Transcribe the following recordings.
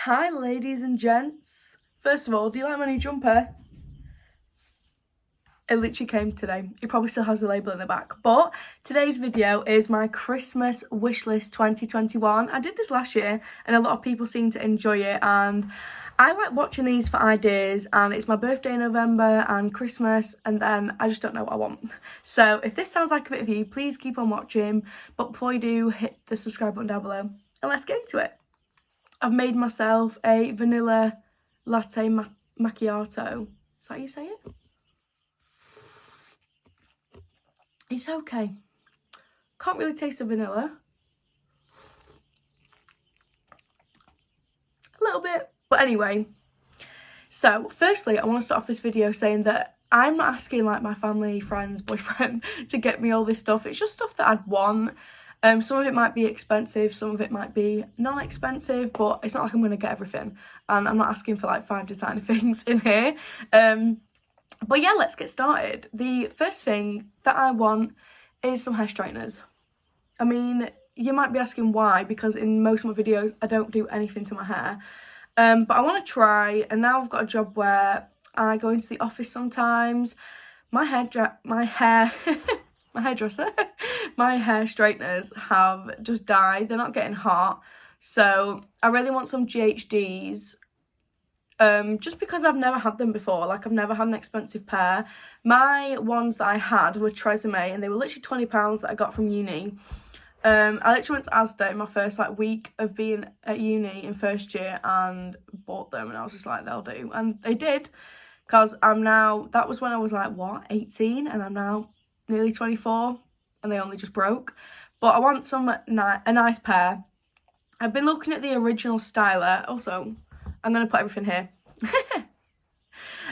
Hi ladies and gents. First of all, do you like my new jumper? It literally came today. It probably still has the label in the back. But today's video is my Christmas wishlist 2021. I did this last year and a lot of people seem to enjoy it, and I like watching these for ideas, and it's my birthday in November and Christmas, and then I just don't know what I want. So if this sounds like a bit of you, please keep on watching. But before you do, hit the subscribe button down below and let's get into it. I've made myself a vanilla latte macchiato. Is that how you say it? It's okay. Can't really taste the vanilla. A little bit. But anyway, so firstly, I want to start off this video saying that I'm not asking like my family, friends, boyfriend to get me all this stuff. It's just stuff that I'd want. Some of it might be expensive, some of it might be non-expensive, but it's not like I'm going to get everything. And I'm not asking for like 5 designer things in here. But yeah, let's get started. The first thing that I want is some hair straighteners. I mean, you might be asking why, because in most of my videos, I don't do anything to my hair. But I want to try, and now I've got a job where I go into the office sometimes. My hairdresser, my hair straighteners have just died. They're not getting hot. So I really want some GHDs. Just because I've never had them before. Like, I've never had an expensive pair. My ones that I had were Tresemme, and they were literally £20 that I got from uni. I literally went to Asda in my first like week of being at uni in first year and bought them, and I was just like, they'll do. And they did, because I'm now, that was when I was like, what, 18, and I'm now nearly 24, and they only just broke. But I want a nice pair. I've been looking at the original styler. Also, I'm going to put everything here.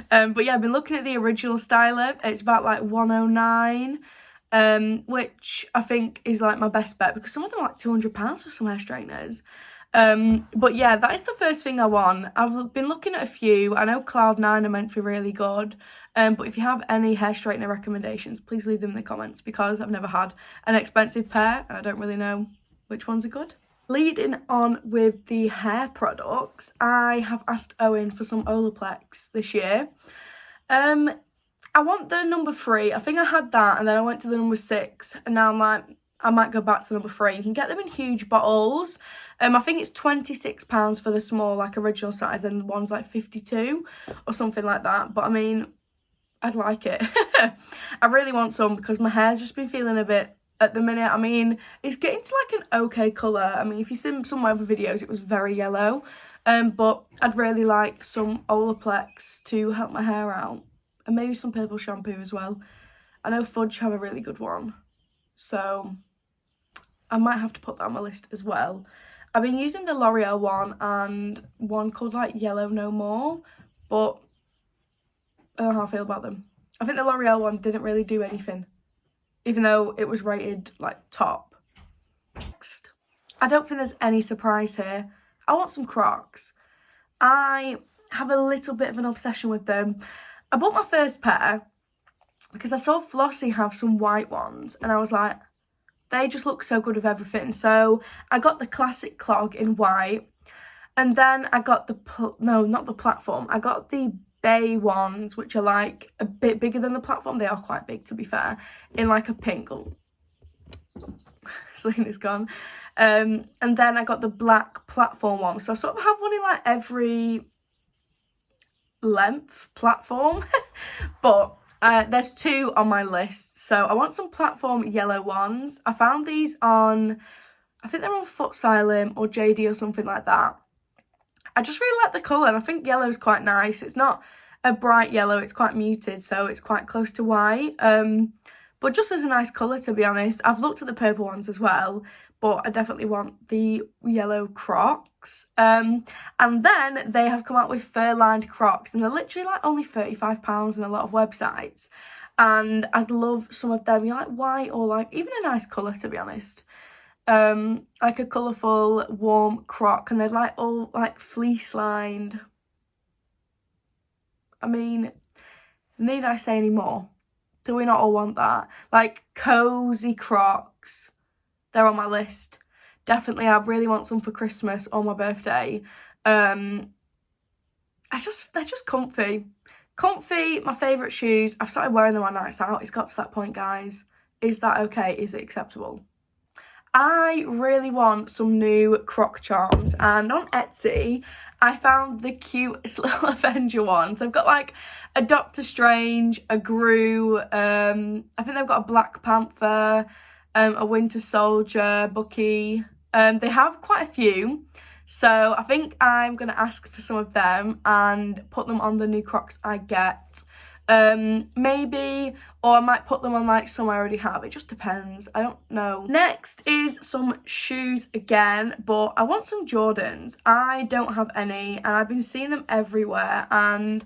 But yeah, I've been looking at the original styler. It's about like 109, which I think is like my best bet, because some of them are like £200 for some hair straighteners. But yeah, that is the first thing I want. I've been looking at a few. I know Cloud9 are meant to be really good. But if you have any hair straightener recommendations, please leave them in the comments, because I've never had an expensive pair and I don't really know which ones are good. Leading on with the hair products, I have asked Owen for some Olaplex this year. I want the number 3. I think I had that, and then I went to the number 6, and now I'm like, I might go back to number 3. You can get them in huge bottles. I think it's £26 for the small, like, original size, and one's like 52 or something like that. But I mean, I'd like it. I really want some, because my hair's just been feeling a bit at the minute. I mean, it's getting to like an okay colour. I mean, if you've seen some of my other videos, it was very yellow. But I'd really like some Olaplex to help my hair out. And maybe some purple shampoo as well. I know Fudge have a really good one, so I might have to put that on my list as well. I've been using the L'Oreal one and one called like Yellow No More, but I don't know how I feel about them. I think the L'Oreal one didn't really do anything, even though it was rated like top. Next, I don't think there's any surprise here. I want some Crocs. I have a little bit of an obsession with them. I bought my first pair because I saw Flossie have some white ones, and I was like, they just look so good with everything. So I got the classic clog in white, and then I got not the platform. I got the bay ones, which are like a bit bigger than the platform. They are quite big, to be fair, in like a pink. Oh, Selena's gone. And then I got the black platform one. So I sort of have one in like every length platform. But there's 2 on my list. So I want some platform yellow ones. I found these on, I think they're on Footsylum or JD or something like that. I just really like the colour, and I think yellow is quite nice. It's not a bright yellow, it's quite muted, so it's quite close to white. But just as a nice colour, to be honest. I've looked at the purple ones as well, but I definitely want the yellow Crocs. And then they have come out with fur-lined Crocs, and they're literally like only £35 on a lot of websites. And I'd love some of them, like white or like even a nice colour, to be honest. Like a colourful, warm Croc, and they're like all like fleece lined. I mean, need I say any more? Do we not all want that? Like cozy Crocs, they're on my list. Definitely, I really want some for Christmas or my birthday. They're just comfy. Comfy, my favourite shoes. I've started wearing them on nights out. It's got to that point, guys. Is that okay? Is it acceptable? I really want some new Croc charms, and on Etsy I found the cutest little Avenger ones. I've got like a Doctor Strange, a Gru, I think they've got a Black Panther, a Winter Soldier, Bucky. They have quite a few, so I think I'm gonna ask for some of them and put them on the new Crocs I get. Maybe, or I might put them on like some I already have. It just depends. I don't know. Next is some shoes again, but I want some Jordans. I don't have any, and I've been seeing them everywhere, and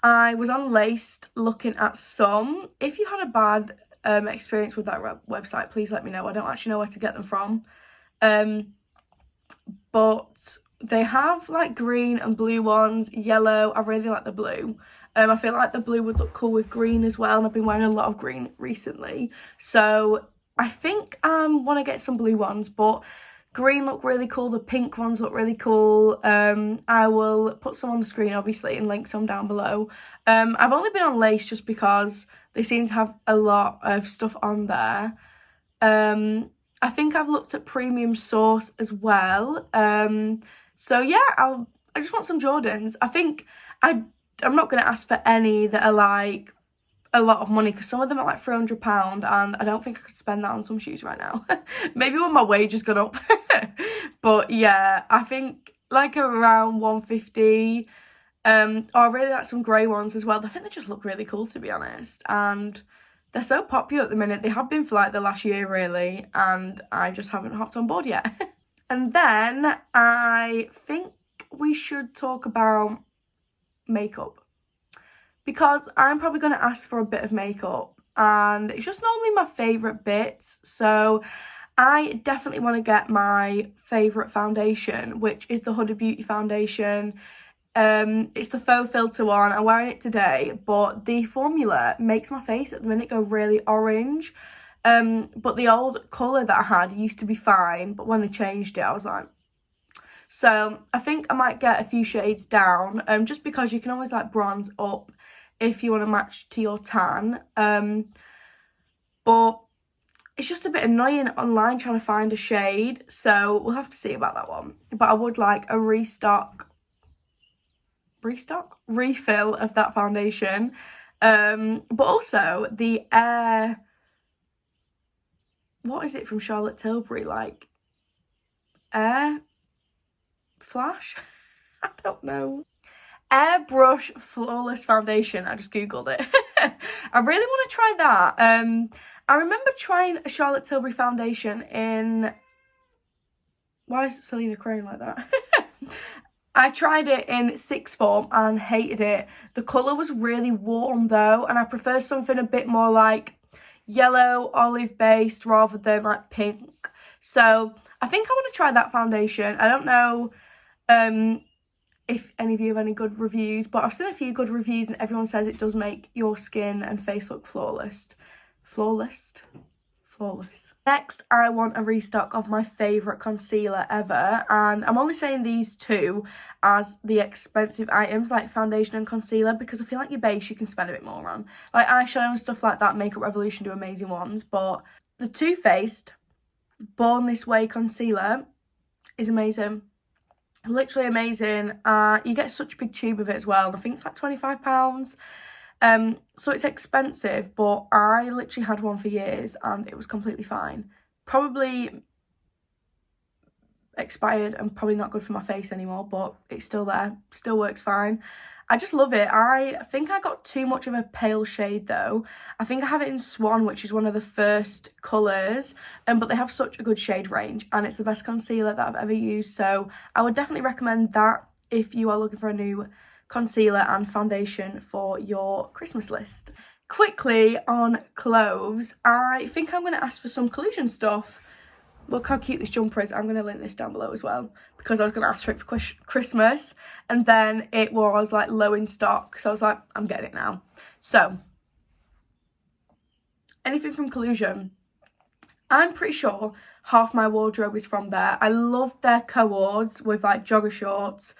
I was on Laced looking at some. If you had a bad experience with that website, please let me know. I don't actually know where to get them from. But they have like green and blue ones, yellow. I really like the blue. I feel like the blue would look cool with green as well, and I've been wearing a lot of green recently. So I think I want to get some blue ones, but green look really cool. The pink ones look really cool. I will put some on the screen, obviously, and link some down below. I've only been on Lace just because they seem to have a lot of stuff on there. I think I've looked at Premium Source as well. So yeah, I just want some Jordans. I think I'm not going to ask for any that are like a lot of money, because some of them are like £300, and I don't think I could spend that on some shoes right now. Maybe when my wage has gone up. But yeah, I think like around 150. I really like some grey ones as well. I think they just look really cool, to be honest, and they're so popular at the minute. They have been for like the last year really, and I just haven't hopped on board yet. And then I think we should talk about makeup, because I'm probably going to ask for a bit of makeup, and it's just normally my favourite bits. So I definitely want to get my favourite foundation, which is the Huda Beauty foundation. It's the faux filter one. I'm wearing it today, but the formula makes my face at the minute go really orange. But the old colour that I had used to be fine, but when they changed it, I was like, so I think I might get a few shades down, just because you can always like bronze up if you want to match to your tan. But it's just a bit annoying online trying to find a shade, so we'll have to see about that one. But I would like a refill of that foundation. But also the Air, what is it from Charlotte Tilbury, like Air Flash? I don't know. Airbrush Flawless Foundation. I just googled it. I really want to try that. I remember trying a Charlotte Tilbury foundation in, why is Selena crying like that? I tried it in sixth form and hated it. The colour was really warm though, and I prefer something a bit more like yellow, olive based, rather than like pink. So I think I want to try that foundation. I don't know if any of you have any good reviews, but I've seen a few good reviews and everyone says it does make your skin and face look flawless. Next, I want a restock of my favourite concealer ever, and I'm only saying these two as the expensive items, like foundation and concealer, because I feel like your base you can spend a bit more on. Like eyeshadow and stuff like that, Makeup Revolution do amazing ones, but the Too Faced Born This Way concealer is amazing. Literally amazing. You get such a big tube of it as well. I think it's like £25. So it's expensive, but I literally had one for years and it was completely fine. Probably expired and probably not good for my face anymore, but it's still there, still works fine. I just love it. I think I got too much of a pale shade though. I think I have it in Swan, which is one of the first colours, but they have such a good shade range and it's the best concealer that I've ever used, so I would definitely recommend that if you are looking for a new concealer and foundation for your Christmas list. Quickly on clothes, I think I'm going to ask for some collusion stuff. Look how cute this jumper is. I'm going to link this down below as well, because I was going to ask for it for Christmas and then it was like low in stock, so I was like, I'm getting it now. So anything from Collusion. I'm pretty sure half my wardrobe is from there. I love their co-ords with like jogger shorts.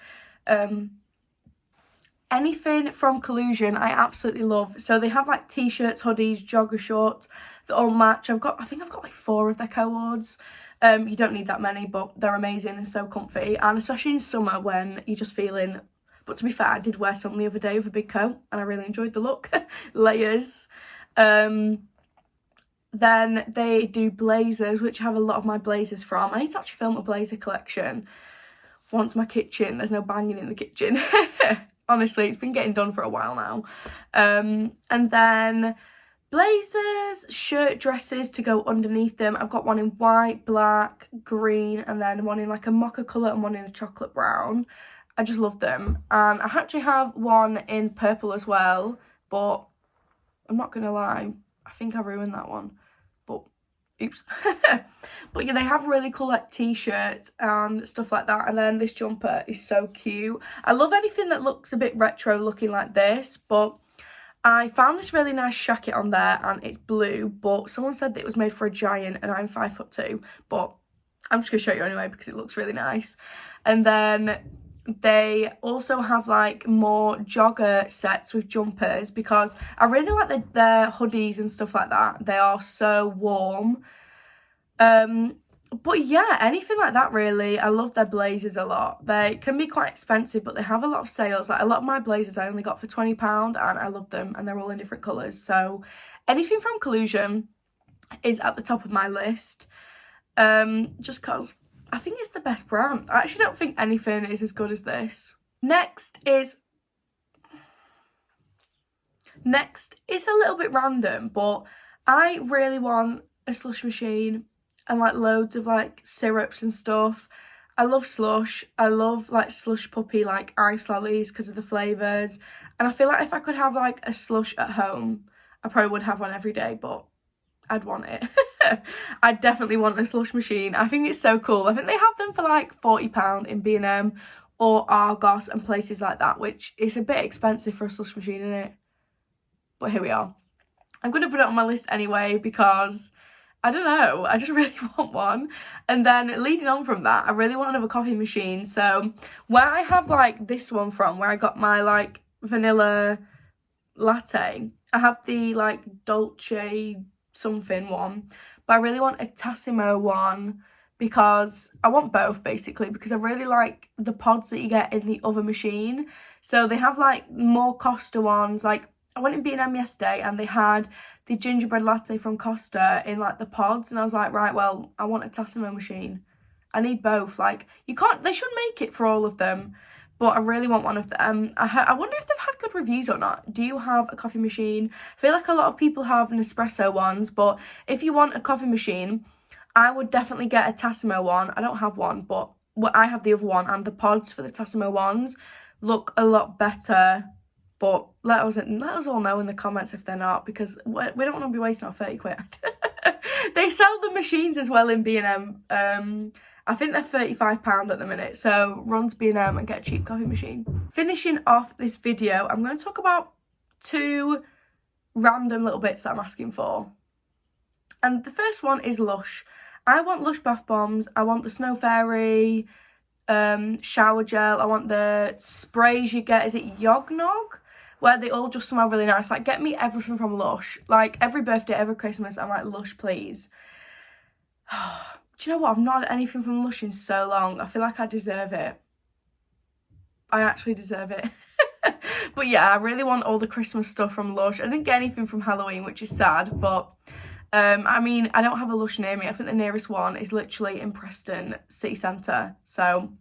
Anything from Collusion I absolutely love. So they have like t-shirts, hoodies, jogger shorts that all match. I think I've got like 4 of their co-ords. You don't need that many, but they're amazing and so comfy, and especially in summer when you're just feeling, but to be fair, I did wear some the other day with a big coat and I really enjoyed the look. Layers. Then they do blazers, which I have a lot of my blazers from. I need to actually film a blazer collection once my kitchen, there's no banging in the kitchen. Honestly, it's been getting done for a while now. And then blazers, shirt dresses to go underneath them. I've got one in white, black, green, and then one in like a mocha colour and one in a chocolate brown. I just love them. And I actually have one in purple as well, but I'm not going to lie, I think I ruined that one. But oops. But yeah, they have really cool like t-shirts and stuff like that. And then this jumper is so cute. I love anything that looks a bit retro looking like this, but I found this really nice jacket on there and it's blue, but someone said that it was made for a giant and I'm 5'2", but I'm just gonna show you anyway because it looks really nice. And then they also have like more jogger sets with jumpers because I really like their hoodies and stuff like that. They are so warm. But yeah, anything like that really. I love their blazers a lot. They can be quite expensive, but they have a lot of sales. Like a lot of my blazers I only got for £20 and I love them and they're all in different colours. So anything from Collusion is at the top of my list. Just because I think it's the best brand. I actually don't think anything is as good as this. Next is a little bit random, but I really want a slush machine and like loads of like syrups and stuff. I love slush. I love like slush puppy like ice lollies because of the flavours. And I feel like if I could have like a slush at home, I probably would have one every day, but I'd want it. I definitely want a slush machine. I think it's so cool. I think they have them for like £40 in B&M or Argos and places like that, which is a bit expensive for a slush machine, isn't it? But here we are. I'm going to put it on my list anyway because I don't know, I just really want one. And then leading on from that, I really want another coffee machine. So where I have like this one from, where I got my like vanilla latte, I have the like Dolce something one, but I really want a Tassimo one because I want both basically, because I really like the pods that you get in the other machine. So they have like more Costa ones. Like I went in B&M yesterday and they had the gingerbread latte from Costa in like the pods, and I was like, right, well, I want a Tassimo machine. I need both. Like they should make it for all of them, but I really want one of them. I wonder if they've had good reviews or not. Do you have a coffee machine? I feel like a lot of people have Nespresso ones, but if you want a coffee machine, I would definitely get a Tassimo one. I don't have one, but I have the other one, and the pods for the Tassimo ones look a lot better. But let us all know in the comments if they're not, because we don't want to be wasting our 30 quid. They sell the machines as well in B&M. I think they're £35 at the minute, so run to B&M and get a cheap coffee machine. Finishing off this video, I'm going to talk about 2 random little bits that I'm asking for. And the first one is Lush. I want Lush bath bombs. I want the Snow Fairy shower gel. I want the sprays you get, is it Yognog? Where they all just smell really nice. Like, get me everything from Lush. Like, every birthday, every Christmas, I'm like, Lush, please. Do you know what? I've not had anything from Lush in so long. I feel like I deserve it. I actually deserve it. But yeah, I really want all the Christmas stuff from Lush. I didn't get anything from Halloween, which is sad. But, I mean, I don't have a Lush near me. I think the nearest one is literally in Preston City Centre. So,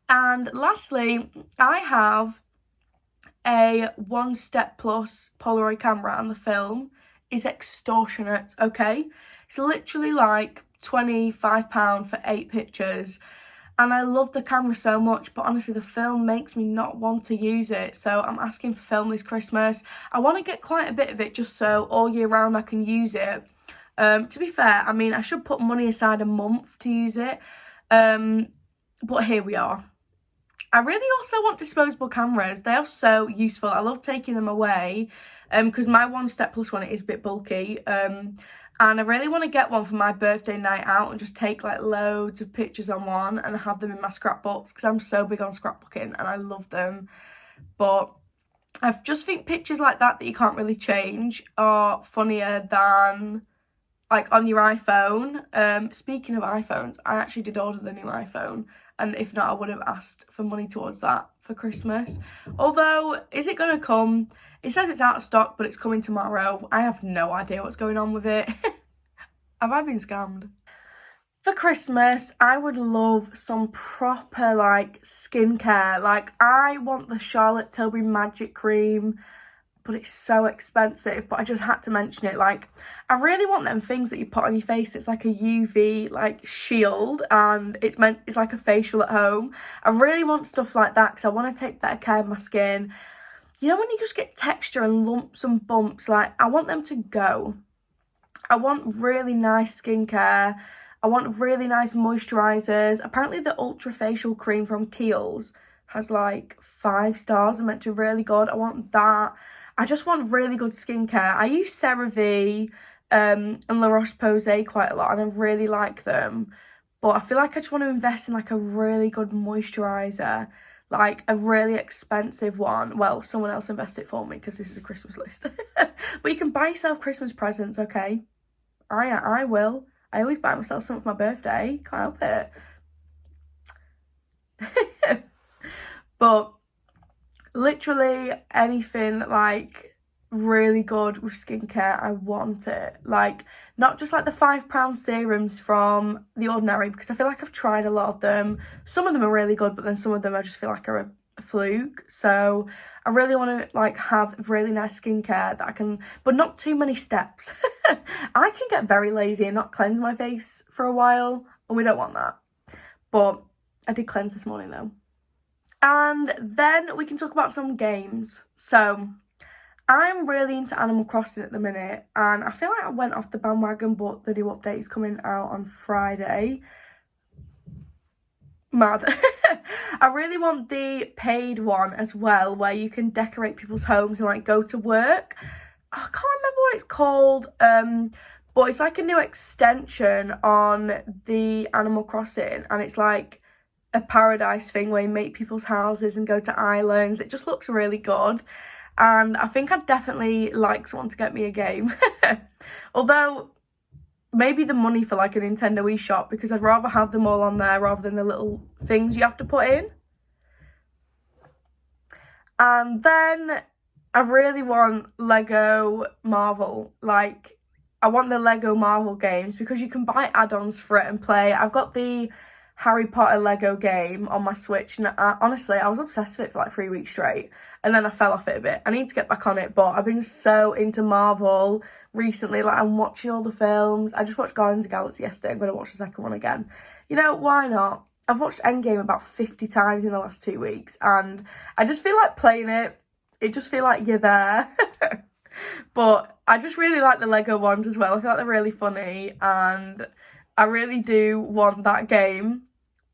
and lastly, I have a 1 Step Plus Polaroid camera, and the film is extortionate, okay? It's literally like £25 for 8 pictures, and I love the camera so much, but honestly the film makes me not want to use it. So I'm asking for film this Christmas. I want to get quite a bit of it just so all year round I can use it. To be fair, I mean, I should put money aside a month to use it, but here we are. I really also want disposable cameras. They are so useful. I love taking them away because my 1 Step Plus one is a bit bulky. And I really want to get one for my birthday night out and just take like loads of pictures on one and have them in my scrapbooks, because I'm so big on scrapbooking and I love them. But I just think pictures like that you can't really change are funnier than like on your iPhone. Speaking of iPhones, I actually did order the new iPhone, and if not I would have asked for money towards that for Christmas. Although, is it going to come? It says it's out of stock, but it's coming tomorrow. I have no idea what's going on with it. Have I been scammed? For Christmas, I would love some proper like skincare. Like, I want the Charlotte Tilbury Magic Cream, but it's so expensive. But I just had to mention it. Like, I really want them things that you put on your face. It's like a UV like shield, and it's like a facial at home. I really want stuff like that because I want to take better care of my skin. You know when you just get texture and lumps and bumps? Like, I want them to go. I want really nice skincare. I want really nice moisturisers. Apparently the Ultra Facial Cream from Kiehl's has like 5 stars and meant to be really good. I want that. I just want really good skincare. I use CeraVe and La Roche-Posay quite a lot, and I really like them. But I feel like I just want to invest in like a really good moisturiser, like a really expensive one. Well, someone else invest it for me because this is a Christmas list. But you can buy yourself Christmas presents, okay? I will. I always buy myself something for my birthday. Can't help it. But literally anything like really good with skincare, I want it. Like, not just like the £5 serums from The Ordinary, because I feel like I've tried a lot of them. Some of them are really good, but then some of them I just feel like are a fluke. So I really want to like have really nice skincare that I can, but not too many steps. I can get very lazy and not cleanse my face for a while, and we don't want that. But I did cleanse this morning though. And then we can talk about some games. So I'm really into Animal Crossing at the minute, and I feel like I went off the bandwagon, but the new update is coming out on Friday. Mad. I really want the paid one as well, where you can decorate people's homes and like go to work. I can't remember what it's called, but it's like a new extension on the Animal Crossing, and it's like a paradise thing where you make people's houses and go to islands. It just looks really good, and I think I'd definitely like someone to get me a game. Although maybe the money for like a Nintendo eShop, because I'd rather have them all on there rather than the little things you have to put in. And then I really want Lego Marvel. Like, I want the Lego Marvel games because you can buy add-ons for it and play. I've got the Harry Potter Lego game on my Switch, and honestly, I was obsessed with it for like 3 weeks straight, and then I fell off it a bit. I need to get back on it, but I've been so into Marvel recently. Like, I'm watching all the films. I just watched Guardians of the Galaxy yesterday. I'm going to watch the second one again. You know, why not? I've watched Endgame about 50 times in the last 2 weeks, and I just feel like playing it. It just feel like you're there. But I just really like the Lego ones as well. I feel like they're really funny, and I really do want that game,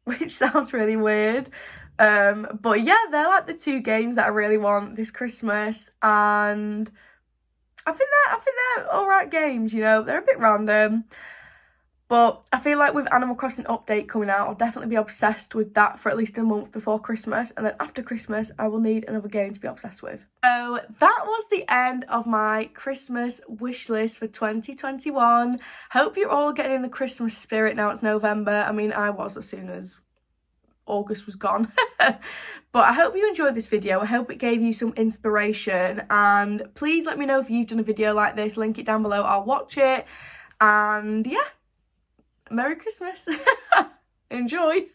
which sounds really weird. But yeah, they're like the 2 games that I really want this Christmas, and I think they're alright games, you know. They're a bit random, but I feel like with Animal Crossing update coming out, I'll definitely be obsessed with that for at least a month before Christmas, and then after Christmas I will need another game to be obsessed with. So that was the end of my Christmas wish list for 2021. Hope you're all getting in the Christmas spirit now it's November. I mean, I was as soon as August was gone. But I hope you enjoyed this video. I hope it gave you some inspiration, and please let me know if you've done a video like this. Link it down below, I'll watch it. And yeah, Merry Christmas. Enjoy.